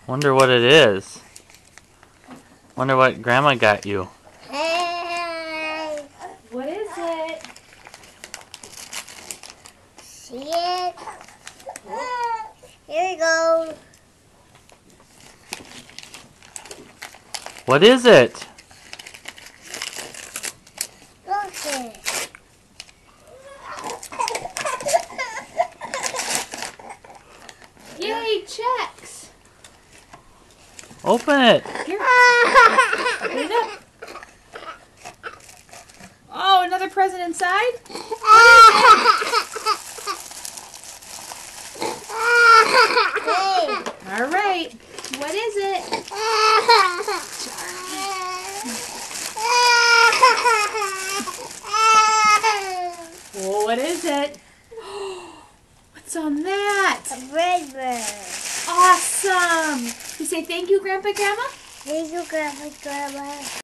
Wonder what it is. Wonder what Grandma got you. Hey. What is it? See it? Here you go. What is it? Look it. Yay, checks! Open it. Here. Put it up. Oh, another present inside? Hey. All right. What is it? Well, what is it? What's on that? A river. Awesome! You say thank you, Grandpa, Grandma? Thank you, Grandma.